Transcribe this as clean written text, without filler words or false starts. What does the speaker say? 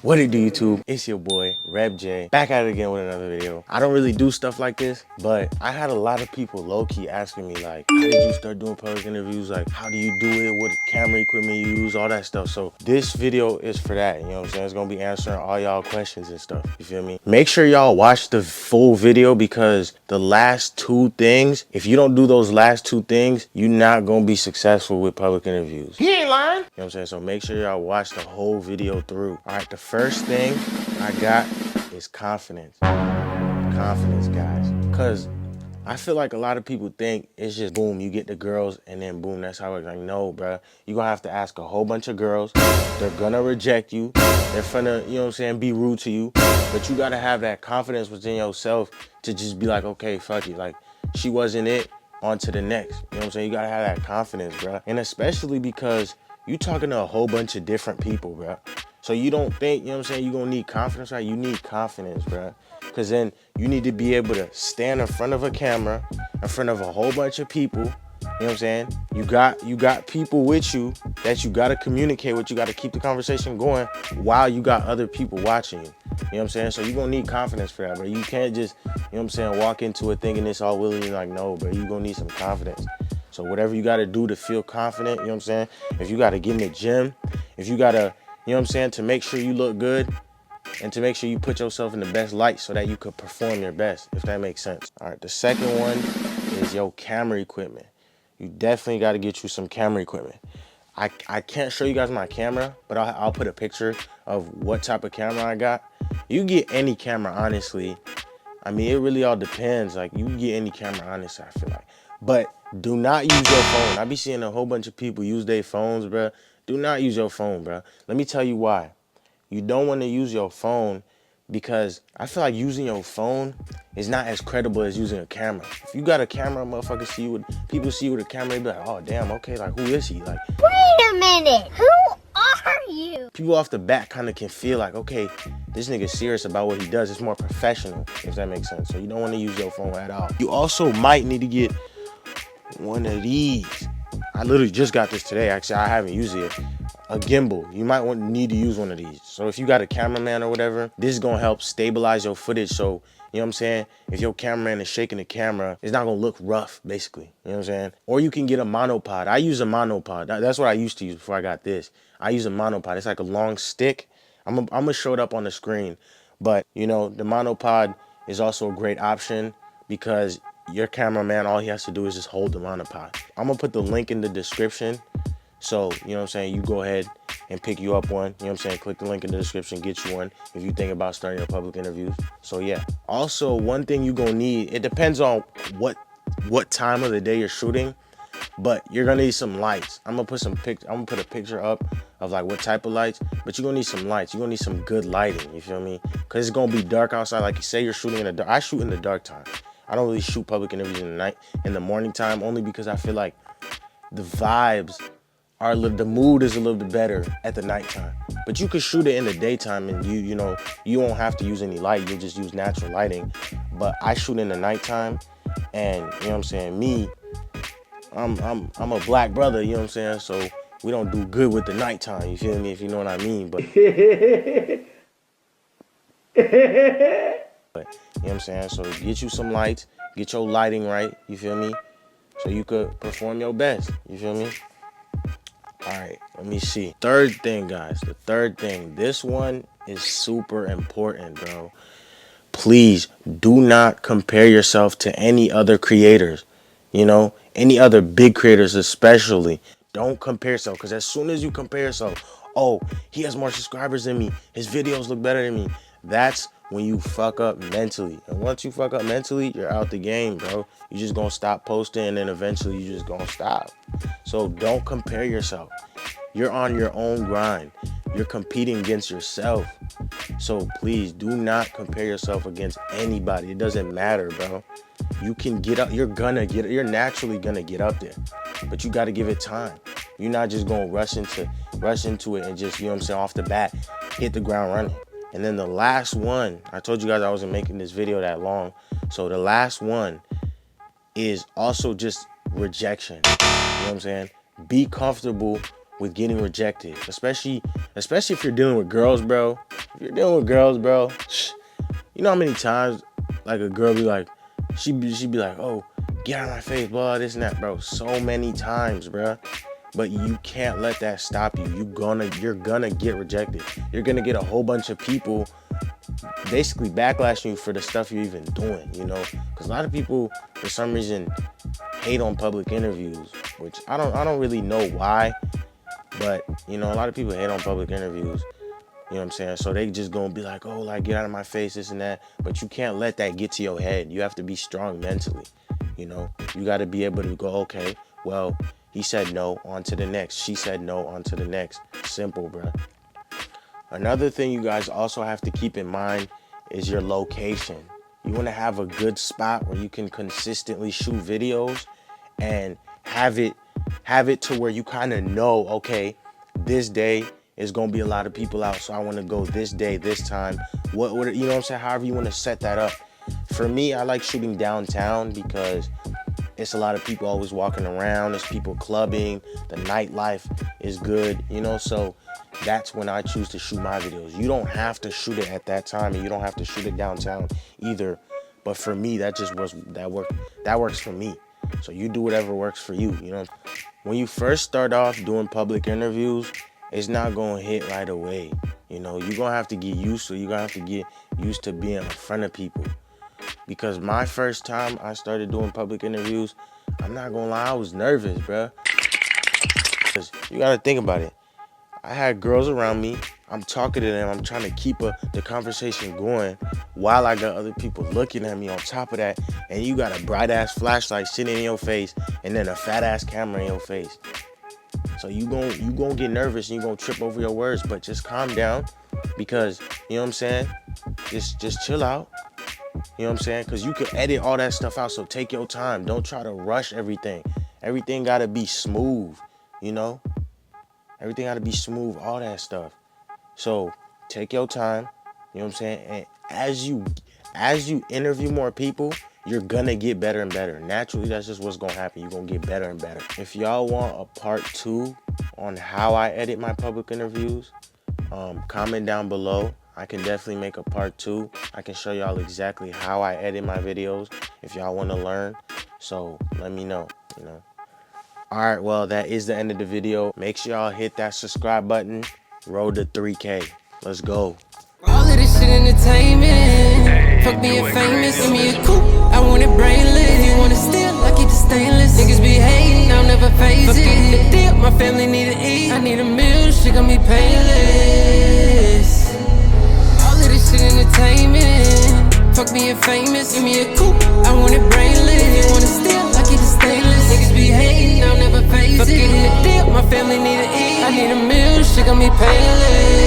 What it do, YouTube? It's your boy, Rebdjyey, back at it again with another video. I don't really do stuff like this, but I had a lot of people low-key asking me like, how did you start doing public interviews? Like, how do you do it? What camera equipment you use? All that stuff. So this video is for that, you know what I'm saying? It's gonna be answering all y'all questions and stuff, you feel me? Make sure y'all watch the full video because the last two things, if you don't do those last two things, you're not gonna be successful with public interviews. He ain't lying. You know what I'm saying? So make sure y'all watch the whole video through. All right, the first thing I got is confidence. Confidence, guys. Because I feel like a lot of people think it's just boom, you get the girls and then boom, that's how it's like, no, bruh. You're going to have to ask a whole bunch of girls. They're going to reject you. They're finna, you know what I'm saying, be rude to you. But you got to have that confidence within yourself to just be like, okay, fuck it. Like, she wasn't it, on to the next. You know what I'm saying? You got to have that confidence, bruh. And especially because you talking to a whole bunch of different people, bruh. So you don't think, you know what I'm saying, you're going to need confidence, right? You need confidence, bruh. Because then you need to be able to stand in front of a camera, in front of a whole bunch of people. You know what I'm saying? You got people with you that you got to communicate with. You got to keep the conversation going while you got other people watching you. You know what I'm saying? So you're going to need confidence for that, bro. You can't just, you know what I'm saying, walk into it thinking it's all willing. Like, no, bro, you're going to need some confidence. So whatever you got to do to feel confident, you know what I'm saying? If you got to get in the gym, if you got to, you know what I'm saying, to make sure you look good, and to make sure you put yourself in the best light so that you could perform your best, if that makes sense. All right, the second one is your camera equipment. You definitely got to get you some camera equipment. I can't show you guys my camera, but I'll put a picture of what type of camera I got. You can get any camera, honestly. I mean, it really all depends. Like, you can get any camera, honestly, I feel like. But do not use your phone. I be seeing a whole bunch of people use their phones, bro. Do not use your phone, bro. Let me tell you why. You don't want to use your phone because I feel like using your phone is not as credible as using a camera. If you got a camera, motherfuckers see you with, people see you with a camera, they be like, oh damn, okay, like who is he? Like, wait a minute, who are you? People off the bat kind of can feel like, okay, this nigga's serious about what he does. It's more professional, if that makes sense. So you don't want to use your phone at all. You also might need to get one of these. I literally just got this today. Actually, I haven't used it yet. A gimbal. You might need to use one of these. So if you got a cameraman or whatever, this is gonna help stabilize your footage. So, you know what I'm saying? If your cameraman is shaking the camera, it's not gonna look rough, basically. You know what I'm saying? Or you can get a monopod. I use a monopod. That's what I used to use before I got this. I use a monopod. It's like a long stick. I'm gonna show it up on the screen. But, you know, the monopod is also a great option because your cameraman, all he has to do is just hold the monopod. I'm gonna put the link in the description. So, you know what I'm saying, you go ahead and pick you up one. You know what I'm saying, click the link in the description, get you one if you think about starting your public interviews. So yeah. Also, one thing you're gonna need, it depends on what time of the day you're shooting, but you're gonna need some lights. I'm gonna put a picture up of like what type of lights, but you're gonna need some lights. You're gonna need some good lighting, you feel me? Cause it's gonna be dark outside. Like you say, you're shooting in the dark. I shoot in the dark time. I don't really shoot public interviews in the morning time, only because I feel like the vibes are, the mood is a little bit better at the nighttime. But you could shoot it in the daytime and you know, you won't have to use any light. You'll just use natural lighting. But I shoot in the nighttime and, you know what I'm saying, me, I'm a black brother, you know what I'm saying? So we don't do good with the nighttime, you feel me, if you know what I mean? But you know what I'm saying? So get you some lights, get your lighting right, you feel me? So you could perform your best, you feel me? All right, let me see. Third thing, guys, the third thing. This one is super important, bro. Please do not compare yourself to any other creators, you know, any other big creators especially. Don't compare yourself, because as soon as you compare yourself, oh, he has more subscribers than me, his videos look better than me, that's when you fuck up mentally. And once you fuck up mentally, you're out the game, bro. You just gonna stop posting and then eventually you just gonna stop. So don't compare yourself. You're on your own grind. You're competing against yourself. So please do not compare yourself against anybody. It doesn't matter, bro. You can get up. You're naturally gonna get up there, but you got to give it time. You're not just gonna rush into it and just, you know what I'm saying, off the bat, hit the ground running. And then the last one, I told you guys I wasn't making this video that long. So the last one is also just rejection. You know what I'm saying? Be comfortable with getting rejected, especially if you're dealing with girls, bro. If you're dealing with girls, bro, you know how many times like a girl be like, she'd be like, oh, get out of my face, blah, this and that, bro. So many times, bro. But you can't let that stop you. You're gonna get rejected. You're gonna get a whole bunch of people basically backlashing you for the stuff you're even doing, you know? Because a lot of people, for some reason, hate on public interviews, which I don't really know why, but, you know, a lot of people hate on public interviews, you know what I'm saying? So they just gonna be like, oh, like, get out of my face, this and that. But you can't let that get to your head. You have to be strong mentally, you know? You gotta be able to go, okay, well, he said no, on to the next. She said no, on to the next. Simple, bro. Another thing you guys also have to keep in mind is your location. You want to have a good spot where you can consistently shoot videos and have it to where you kind of know, okay, this day is going to be a lot of people out, so I want to go this day, this time. What you know what I'm saying? However you want to set that up. For me, I like shooting downtown because it's a lot of people always walking around. There's people clubbing. The nightlife is good, you know, so that's when I choose to shoot my videos. You don't have to shoot it at that time, and you don't have to shoot it downtown either. But for me, that works for me. So you do whatever works for you, you know. When you first start off doing public interviews, it's not going to hit right away. You know, you're going to have to get used to it. You're going to have to get used to being in front of people. Because my first time I started doing public interviews, I'm not gonna lie, I was nervous, bro. Because you gotta think about it. I had girls around me, I'm talking to them, I'm trying to keep the conversation going while I got other people looking at me on top of that, and you got a bright ass flashlight sitting in your face and then a fat ass camera in your face. So you gonna get nervous and you gonna trip over your words, but just calm down, because, you know what I'm saying, just chill out. You know what I'm saying? Because you can edit all that stuff out, so take your time. Don't try to rush everything. Everything got to be smooth, you know? Everything got to be smooth, all that stuff. So take your time, you know what I'm saying? And as you interview more people, you're going to get better and better. Naturally, that's just what's going to happen. You're going to get better and better. If y'all want a part 2 on how I edit my public interviews, comment down below. I can definitely make a part 2. I can show y'all exactly how I edit my videos if y'all want to learn. So let me know, you know. All right, well, that is the end of the video. Make sure y'all hit that subscribe button. Road to 3K. Let's go. All of this shit entertainment. Fuck being famous, give me a coupe. I want it brainless. If you want it still, I keep the stainless. Niggas be hating, I'll never phase it. Getting the dip, my family need to eat. I need a meal, shit got me painless. Entertainment. Fuck being famous, give me a coupe. I want it brainless. If you want it still, I keep the stainless. Niggas be hating, I'll never phase it. Fuck getting the dip, my family need to eat. I need a meal, shit got me painless.